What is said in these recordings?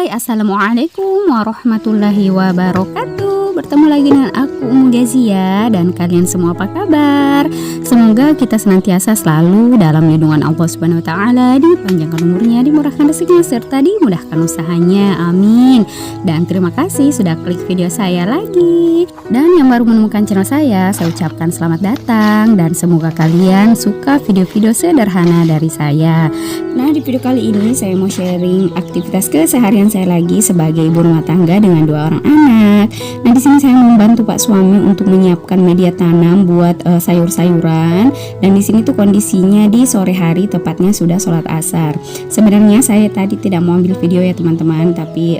Hai, assalamualaikum warahmatullahi wabarakatuh. Bertemu lagi dengan aku Ummu Gazia, dan kalian semua apa kabar? Semoga kita senantiasa selalu dalam lindungan Allah Subhanahu wa taala, dipanjangkan umurnya, dimurahkan rezekinya, serta dimudahkan usahanya. Amin. Dan terima kasih sudah klik video saya lagi. Dan yang baru menemukan channel saya ucapkan selamat datang, dan semoga kalian suka video-video sederhana dari saya. Nah, di video kali ini saya mau sharing aktivitas keseharian saya lagi sebagai ibu rumah tangga dengan 2 orang anak. Nah, di sini saya membantu Pak suami untuk menyiapkan media tanam buat sayur-sayuran. Dan di sini tuh kondisinya di sore hari, tepatnya sudah sholat asar. Sebenarnya saya tadi tidak mau ambil video ya teman-teman, tapi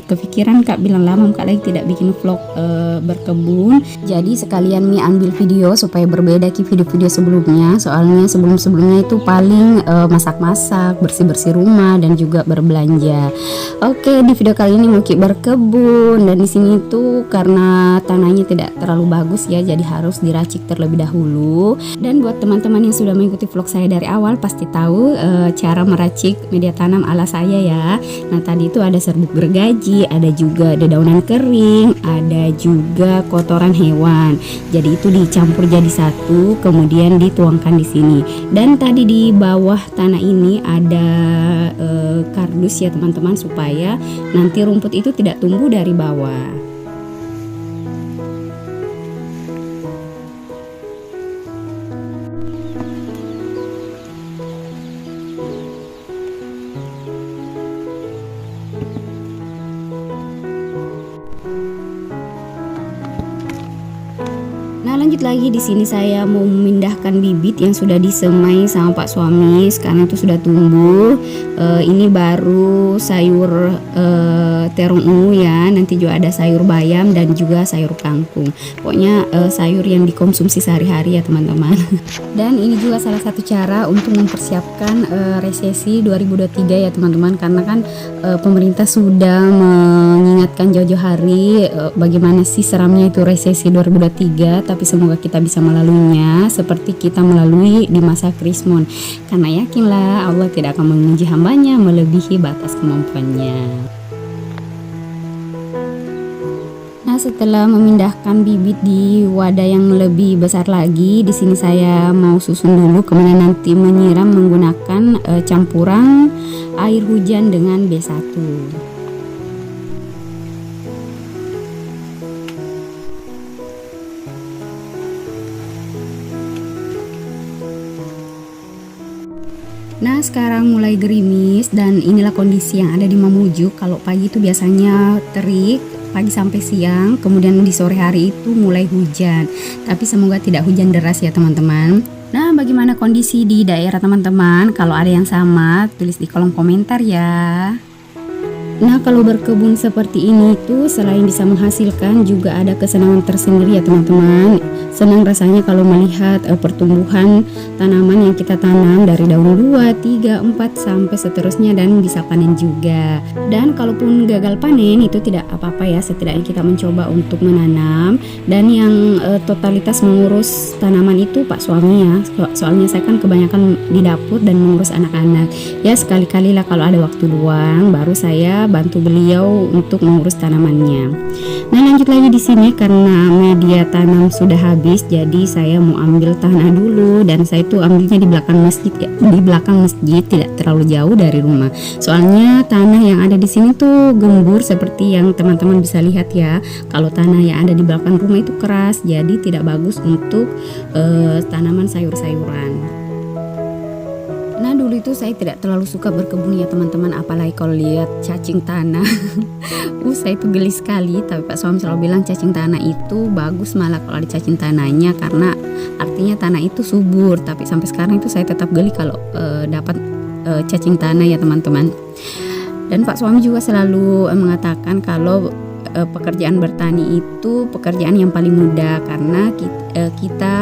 kepikiran Kak bilang lama Kak lagi tidak bikin vlog berkebun. Jadi sekalian nih ambil video supaya berbeda ki video-video sebelumnya. Soalnya sebelum-sebelumnya itu paling masak-masak, bersih-bersih rumah, dan juga berbelanja. Oke, di video kali ini mau berkebun, dan di sini tuh karena tanahnya tidak terlalu bagus ya, jadi harus diracik terlebih dahulu. Dan buat teman-teman yang sudah mengikuti vlog saya dari awal pasti tahu cara meracik media tanam ala saya ya. Nah, tadi itu ada serbuk gergaji, ada juga dedaunan kering, ada juga kotoran hewan. Jadi itu dicampur jadi satu, kemudian dituangkan di sini. Dan tadi di bawah tanah ini ada kardus ya teman-teman, supaya nanti rumput itu tidak tumbuh dari bawah. Nah, lanjut lagi di sini saya mau memindahkan bibit yang sudah disemai sama Pak suami. Sekarang itu sudah tumbuh. Ini baru sayur terong ungu ya. Nanti juga ada sayur bayam dan juga sayur kangkung. Pokoknya sayur yang dikonsumsi sehari-hari ya teman-teman. Dan ini juga salah satu cara untuk mempersiapkan resesi 2023 ya teman-teman. Karena kan pemerintah sudah mengingatkan jauh-jauh hari bagaimana sih seramnya itu resesi 2023. Tapi semoga kita bisa melaluinya seperti kita melalui di masa Krismon. Karena yakinlah Allah tidak akan menguji hambanya melebihi batas kemampuannya. Nah, setelah memindahkan bibit di wadah yang lebih besar lagi, di sini saya mau susun dulu, kemudian nanti menyiram menggunakan campuran air hujan dengan B1. Nah, sekarang mulai gerimis, dan inilah kondisi yang ada di Mamuju. Kalau pagi itu biasanya terik, pagi sampai siang, kemudian di sore hari itu mulai hujan. Tapi semoga tidak hujan deras ya teman-teman. Nah, bagaimana kondisi di daerah teman-teman? Kalau ada yang sama, tulis di kolom komentar ya. Nah, kalau berkebun seperti ini tuh selain bisa menghasilkan, juga ada kesenangan tersendiri ya teman-teman. Senang rasanya kalau melihat pertumbuhan tanaman yang kita tanam dari daun 2, 3, 4 sampai seterusnya, dan bisa panen juga. Dan kalaupun gagal panen itu tidak apa-apa ya, setidaknya kita mencoba untuk menanam. Dan yang totalitas mengurus tanaman itu Pak suami ya. Soalnya saya kan kebanyakan di dapur dan mengurus anak-anak. Ya sekali-kali lah kalau ada waktu luang baru saya bantu beliau untuk mengurus tanamannya. Nah, lanjut lagi di sini karena media tanam sudah habis, jadi saya mau ambil tanah dulu, dan saya tuh ambilnya di belakang masjid ya, di belakang masjid, tidak terlalu jauh dari rumah. Soalnya tanah yang ada di sini tuh gembur seperti yang teman-teman bisa lihat ya. Kalau tanah yang ada di belakang rumah itu keras, jadi tidak bagus untuk tanaman sayur-sayuran. Nah, dulu itu saya tidak terlalu suka berkebun ya teman-teman, apalagi kalau lihat cacing tanah. Saya itu geli sekali, tapi Pak suami selalu bilang cacing tanah itu bagus malah kalau ada cacing tanahnya, karena artinya tanah itu subur. Tapi sampai sekarang itu saya tetap geli kalau dapat cacing tanah ya teman-teman. Dan Pak suami juga selalu mengatakan kalau pekerjaan bertani itu pekerjaan yang paling mudah, karena kita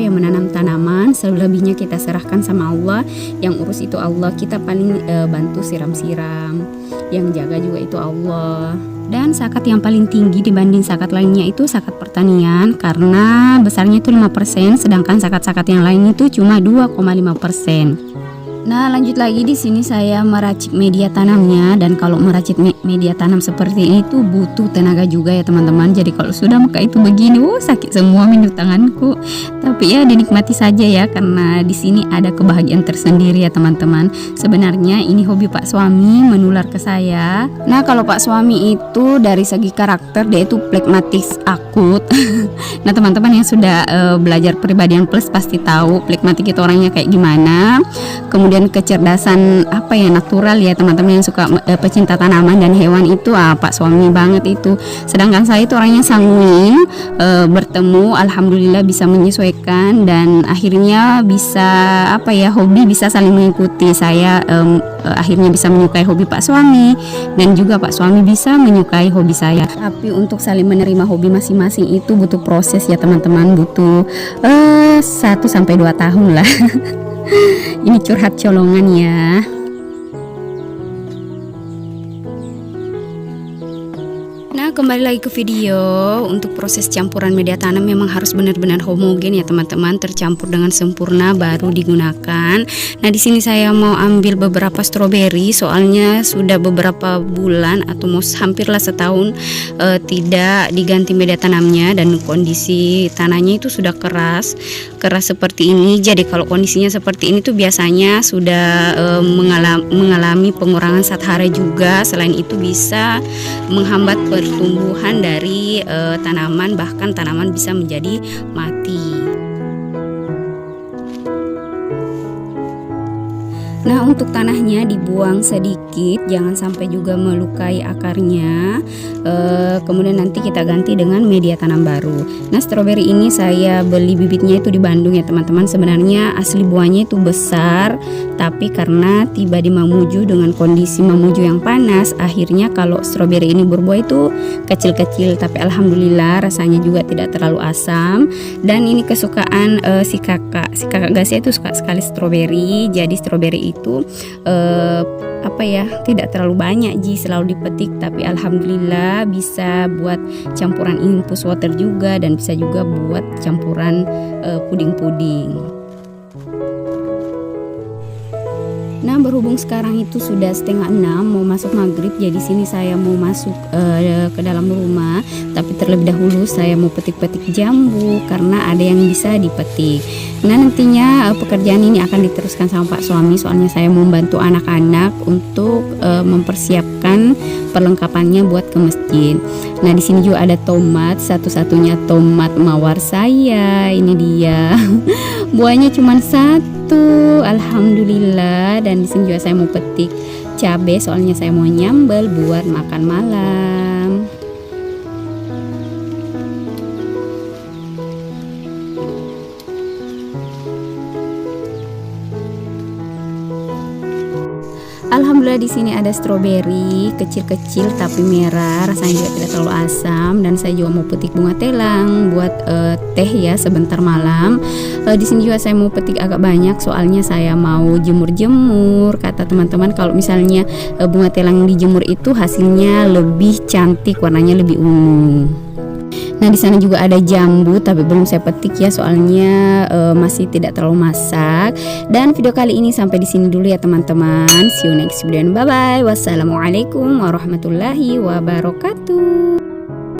menanam tanaman, selebihnya kita serahkan sama Allah. Yang urus itu Allah, kita paling bantu siram-siram, yang jaga juga itu Allah. Dan zakat yang paling tinggi dibanding zakat lainnya itu zakat pertanian, karena besarnya itu 5%, sedangkan zakat-zakat yang lain itu cuma 2,5%. Nah, lanjut lagi di sini saya meracik media tanamnya, dan kalau meracik media tanam seperti ini tuh butuh tenaga juga ya teman-teman. Jadi kalau sudah muka itu begini, sakit semua minyak tanganku. Tapi ya dinikmati saja ya, karena di sini ada kebahagiaan tersendiri ya teman-teman. Sebenarnya ini hobi Pak suami menular ke saya. Nah, kalau Pak suami itu dari segi karakter dia itu phlegmatis akut. Nah, teman-teman yang sudah belajar Pribadian Plus pasti tahu phlegmatik itu orangnya kayak gimana. Kemudian kecerdasan natural ya teman-teman yang suka pecinta tanaman dan hewan itu Pak suami banget itu. Sedangkan saya itu orangnya sanguin, bertemu alhamdulillah bisa menyesuaikan, dan akhirnya bisa hobi bisa saling mengikuti. Saya akhirnya bisa menyukai hobi Pak suami, dan juga Pak suami bisa menyukai hobi saya. Tapi untuk saling menerima hobi masing-masing itu butuh proses ya teman-teman, butuh 1-2 tahun lah. Ini curhat colongan ya. Nah, kembali lagi ke video. Untuk proses campuran media tanam memang harus benar-benar homogen ya teman-teman, tercampur dengan sempurna baru digunakan. Nah, di sini saya mau ambil beberapa stroberi, soalnya sudah beberapa bulan atau mau hampirlah setahun tidak diganti media tanamnya, dan kondisi tanahnya itu sudah keras seperti ini. Jadi kalau kondisinya seperti ini tuh biasanya sudah mengalami pengurangan zat hara juga. Selain itu bisa menghambat pertumbuhan dari tanaman, bahkan tanaman bisa menjadi mati. Nah, untuk tanahnya dibuang sedikit, jangan sampai juga melukai akarnya. Kemudian nanti kita ganti dengan media tanam baru. Nah, stroberi ini saya beli bibitnya itu di Bandung ya teman-teman. Sebenarnya asli buahnya itu besar, tapi karena tiba di Mamuju dengan kondisi Mamuju yang panas, akhirnya kalau stroberi ini berbuah itu kecil-kecil. Tapi alhamdulillah rasanya juga tidak terlalu asam. Dan ini kesukaan si kakak Gasia itu suka sekali stroberi. Jadi stroberi itu tidak terlalu banyak selalu dipetik, tapi alhamdulillah bisa buat campuran infus water juga, dan bisa juga buat campuran puding-puding. Nah, berhubung sekarang itu sudah 5:30 mau masuk maghrib, jadi sini saya mau masuk ke dalam rumah. Tapi terlebih dahulu saya mau petik-petik jambu karena ada yang bisa dipetik. Nah, nantinya pekerjaan ini akan diteruskan sama Pak suami, soalnya saya mau membantu anak-anak untuk mempersiapkan perlengkapannya buat ke masjid. Nah, di sini juga ada tomat, satu-satunya tomat mawar saya. Ini dia. Buahnya cuma 1, alhamdulillah. Dan di sini juga saya mau petik cabai, soalnya saya mau nyambel buat makan malam. Alhamdulillah di sini ada stroberi kecil-kecil tapi merah, rasanya juga tidak terlalu asam. Dan saya juga mau petik bunga telang buat teh ya sebentar malam. Di sini juga saya mau petik agak banyak, soalnya saya mau jemur-jemur. Kata teman-teman kalau misalnya bunga telang yang dijemur itu hasilnya lebih cantik, warnanya lebih ungu. Nah, di sana juga ada jambu tapi belum saya petik ya, soalnya masih tidak terlalu masak. Dan video kali ini sampai di sini dulu ya teman-teman. See you next video. Bye bye. Wassalamualaikum warahmatullahi wabarakatuh.